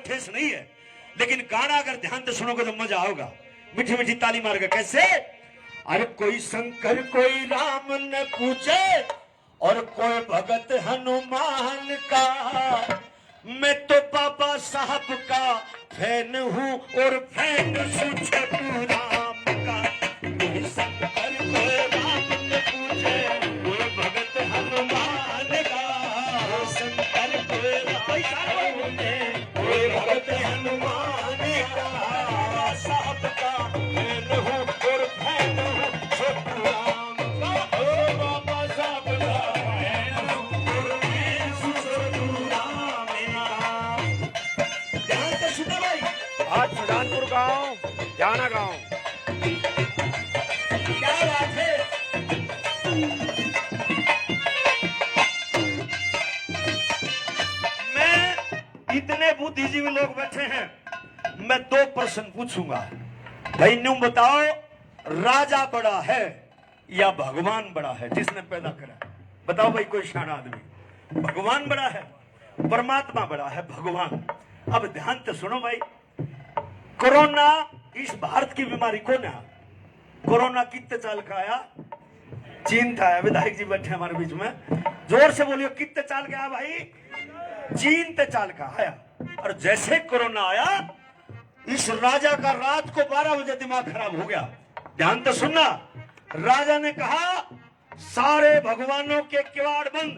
ठेस नहीं है, लेकिन गाना अगर ध्यान से सुनोगे तो मजा आओगा। मीठी मीठी ताली मार के कैसे, अरे कोई शंकर कोई राम न पूछे और कोई भगत हनुमान का, मैं तो बाबा साहब का फैन हूँ और फैन छठू राम का। कोई शंकर कोई राम न पूछे कोई भगत हनुमान का, शंकर कोई राम कोई भगत हनुमान का, साहब का फैन हूँ और फैन हूँ छठू राम का। ओ बाबा साहब का फैन हूँ और फैन हूँ छठू राम का। ध्यान से सुनो भाई, आज सुजानपुर गांव, जाना गांव। क्या बात है। मैं, इतने बुद्धिजीवी लोग बैठे हैं, मैं 2 प्रश्न पूछूंगा भाई। न्यू बताओ, राजा बड़ा है या भगवान बड़ा है? जिसने पैदा करा बताओ भाई, कोई शाना आदमी। भगवान बड़ा है, परमात्मा बड़ा है, भगवान। अब ध्यान से सुनो भाई, कोरोना इस भारत की बीमारी कौन है? कोरोना कितने साल का आया? चीन था। विधायक जी बैठे हमारे बीच में, जोर से बोलियो, कितने साल का आया भाई? चीन ते साल का आया। और जैसे कोरोना आया, इस राजा का रात को 12 बजे दिमाग खराब हो गया। ध्यान तो सुनना, राजा ने कहा सारे भगवानों के किवाड़ बंद।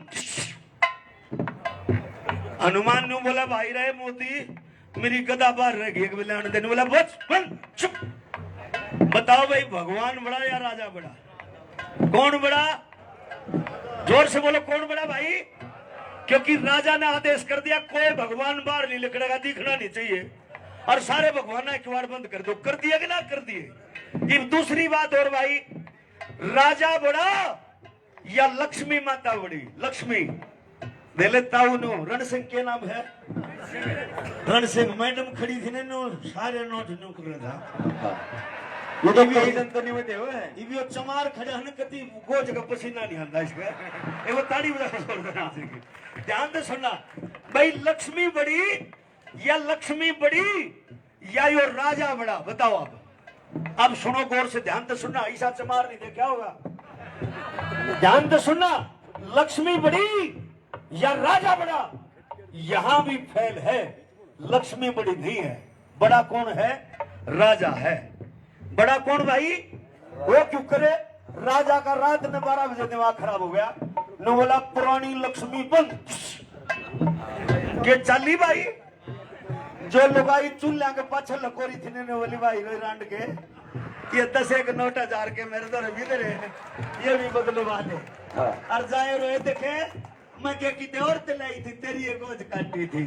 हनुमान ने बोला भाई रहे मोदी, मेरी गदा बाहर रह गई, आने देने बोला बस बंद चुप। बताओ भाई, भगवान बड़ा या राजा बड़ा? कौन बड़ा? जोर से बोलो, कौन बड़ा भाई? क्योंकि राजा ने आदेश कर दिया कोई भगवान बाहर नहीं निकलेगा, दिखना नहीं चाहिए, और सारे भगवान किवाड़ बंद कर दो। कर दिया कि ना कर दिए? अब दूसरी बात और भाई, राजा बड़ा या लक्ष्मी माता बड़ी? लक्ष्मी दे लेता हूं। रण सिंह के नाम है, रण सिंह मैडम खड़ी थी ने सारे नोट नो कर रहा था। ये तो भी जनतनी में देव है, ये भी चमार खड़ा है, कति गोज का पसीना नहीं आता इसका। ये वो ताड़ी बजा छोड़ देना चाहिए। ध्यान से सुनना भाई, लक्ष्मी बड़ी या लक्ष्मी बड़ी या यो राजा बड़ा? बताओ अब सुनो गौर से, ध्यान से सुनना। ऐसा चमार नहीं दे क्या होगा? ध्यान से सुनना, लक्ष्मी बड़ी या राजा बड़ा? यहां भी फेल है, लक्ष्मी बड़ी नहीं है। बड़ा कौन है? राजा है। बड़ा कौन भाई? वो क्यों करे? राजा का रात में 12 बजे दिमाग खराब हो गया, न बोला पुरानी लक्ष्मी बंद के चाली भाई। जो लुगाई चूल्हा के पाछे लकोरी थी ने बोली भाई रांड के ये 10 एक नोट 1000 के मेरे तो भीतर है, ये भी बदलवा दे। और जाए रोए देखे, मैं क्या की और लाई थी तेरी एक गोज काटी थी,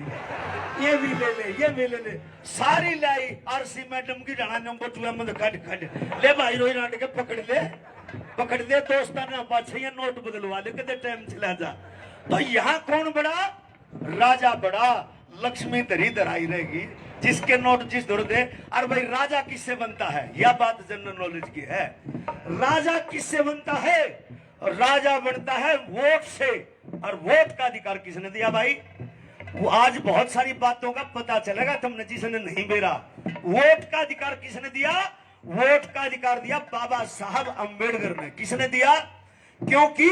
ये भी ले ले, ये भी ले ले, सारी लाई। आरसी मैडम की जाना नंबर 2 में काट काट ले भाई, रोई रांड के पकड़ ले दोस्ताना पाछे ये नोट बदलवा ले, कितने टाइम चला जा। तो यहाँ कौन बड़ा? राजा बड़ा। लक्ष्मी दरी दराई रहेगी, जिसके नोट जिस दर दे। और भाई राजा किससे बनता है? यह बात जनरल नॉलेज की है। राजा किससे बनता है? राजा बनता है वोट से। और वोट का अधिकार किसने दिया भाई? वो आज बहुत सारी बातों का पता चलेगा तुमने, जिसने नहीं बेरा। वोट का अधिकार किसने दिया? वोट का अधिकार दिया बाबा साहब अंबेडकर ने। किसने दिया? क्योंकि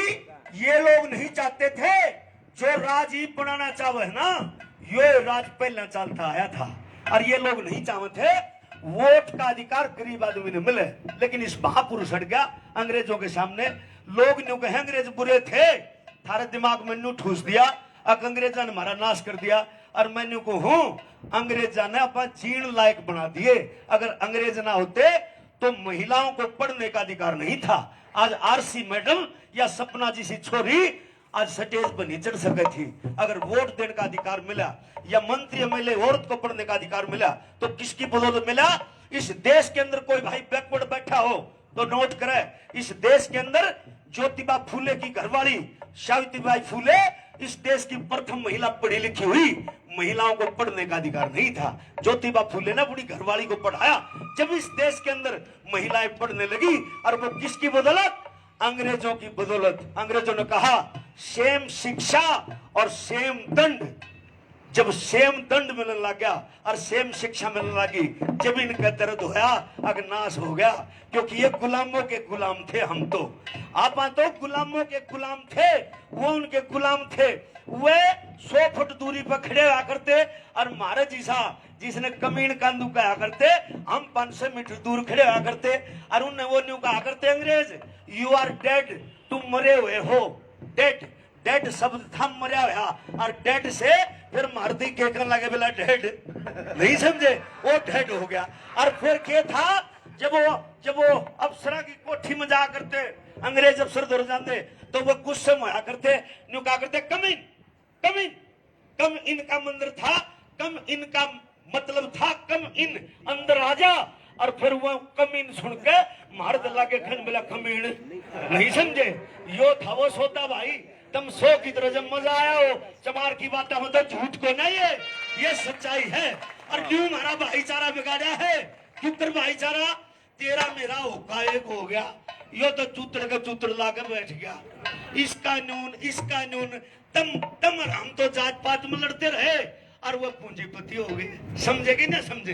ये लोग नहीं चाहते थे, जो राज ही बनाना चाहे ना, ये राज पहले चलता आया था, और ये लोग नहीं चाहते थे वोट का अधिकार गरीब आदमी ने मिले। लेकिन इस महापुरुष हट गया अंग्रेजों के सामने। लोग न्यू कहे अंग्रेज बुरे थे, थारे दिमाग में न्यू ठूस दिया, अब अंग्रेजा ने हमारा नाश कर दिया। और मैं न्यू को हूं, अंग्रेजा ने अपन जीण लायक बना दिए। अगर अंग्रेज ना होते तो महिलाओं को पढ़ने का अधिकार नहीं था। आज आरसी मैडम या सपना जैसी छोरी आज स्टेज पर नहीं चढ़ सके थी। अगर वोट देने का अधिकार मिला या मंत्री एमएलए औरत को पढ़ने का अधिकार मिला, तो किसकी बदौलत मिला? इस देश के अंदर कोई भाई बैकवर्ड बैठा हो तो नोट करे, इस देश के अंदर ज्योतिबा फूले की घरवाली सावित्रीबाई फूले इस देश की प्रथम महिला पढ़ी लिखी हुई। महिलाओं को पढ़ने का अधिकार नहीं था, ज्योतिबा फूले ने अपनी घरवाली को पढ़ाया। जब इस देश के अंदर महिलाएं पढ़ने लगी, और वो किसकी बदौलत? अंग्रेजों की बदौलत। अंग्रेजों ने कहा सेम शिक्षा और सेम दंड, जब सेम दंड मिलने लग गया और सेम शिक्षा मिलने लगी, जब इनका दर्द होया अगर नाश हो गया, क्योंकि ये गुलामों के गुलाम थे। हम तो आप तो गुलामों के गुलाम थे, वो उनके गुलाम थे। वे 100 फुट दूरी पर खड़े हुआ करते और मारे जीसा जिसने कमीन कांदू कहा करते, हम 500 मीटर दूर खड़े हुआ करते और उन्हें वो न्यू कहा करते, अंग्रेज यू आर डेड, तुम मरे हुए हो। डेड डेड शब्द था मरा हुआ, और डेड से फिर मारती के कहने लगे बोला डेड, नहीं समझे, वो डेड हो गया। और फिर क्या था, जब वो अफसरा की कोठी में जा करते, अंग्रेज अफसर दौड़ जाते तो वो गुस्से में होया करते, न्यू कहा करते कम इन कम इन। कम इन का मंदिर था, कम इन का मतलब था कम इन, अंदर आ जा। और फिर वो कमीन सुन के मार दला के खन मिला कमीन, नहीं समझे, यो था वो सोता भाई। तुम 100 की तरह जब मजा आया हो, चमार की बातें हो तो झूठ को नहीं है, ये सच्चाई है। और क्यों हमारा भाईचारा बिगाड़ा है, क्यों कर भाईचारा तेरा मेरा होका एक हो गया, यो तो चूतर का चूतर ला के बैठ गया। इसका नून तम और हम तो जात पात में लड़ते रहे और वो पूंजीपति हो गए, समझे कि ना समझे।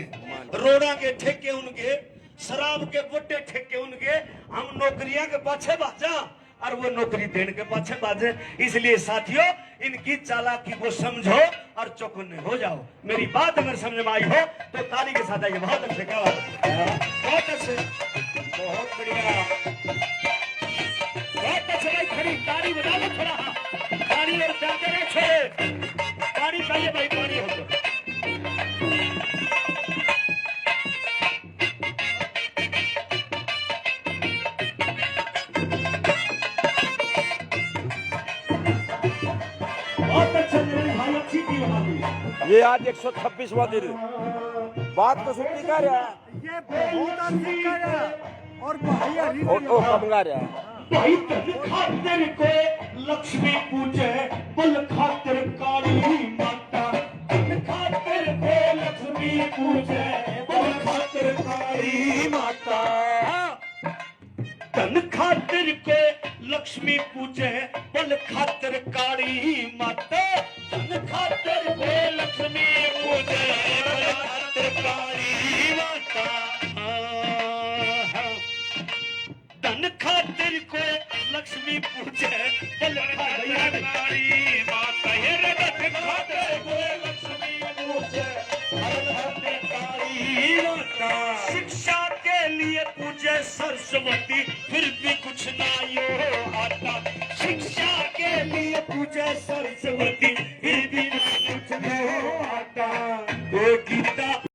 रोड़ा के ठेके उनके, शराब के बोटे ठेके उनके, हम नौकरियां के पाछे भाजा और वो नौकरी देने के पाछे बाजे। इसलिए साथियों, इनकी चालाकी को समझो और चौकन्ने हो जाओ। मेरी बात अगर समझ में आई हो तो ताली के साथ आइए। बहुत अच्छे, क्या बात है, बहुत अच्छे, बहुत बढ़िया, बहुत अच्छे भाई। खड़ी ताली बजा लो थोड़ा, ताली और जाते रहे छोड़े, ताली चाहिए भाई, ताली हो तो। ये आज 126वां दिन, बात तो सुनती कर रहा है, ये बहुत अच्छी कर रहा है और बढ़िया रीति ओ कम गा रहा है। भाई धन खातिर को लक्ष्मी पूजे, कुल खातिर काली माता। धन खातिर को लक्ष्मी पूजे, कुल खातिर काली माता। धन खातिर को लक्ष्मी पूजे, बल खातिर काली माता। धन खातिर को लक्ष्मी पूजे, बल खातिर काली माता। धन खातिर को लक्ष्मी पूजे, बल खातिर काली माता। ये रे धन खातिर को लक्ष्मी पूजे, बल खातिर काली माता। शिक्षा के लिए पूजे सरस्वती, फिर भी कुछ ना यो आता। शिक्षा के लिए पूजे सरस्वती, फिर भी ना कुछ ना आता। वो गीता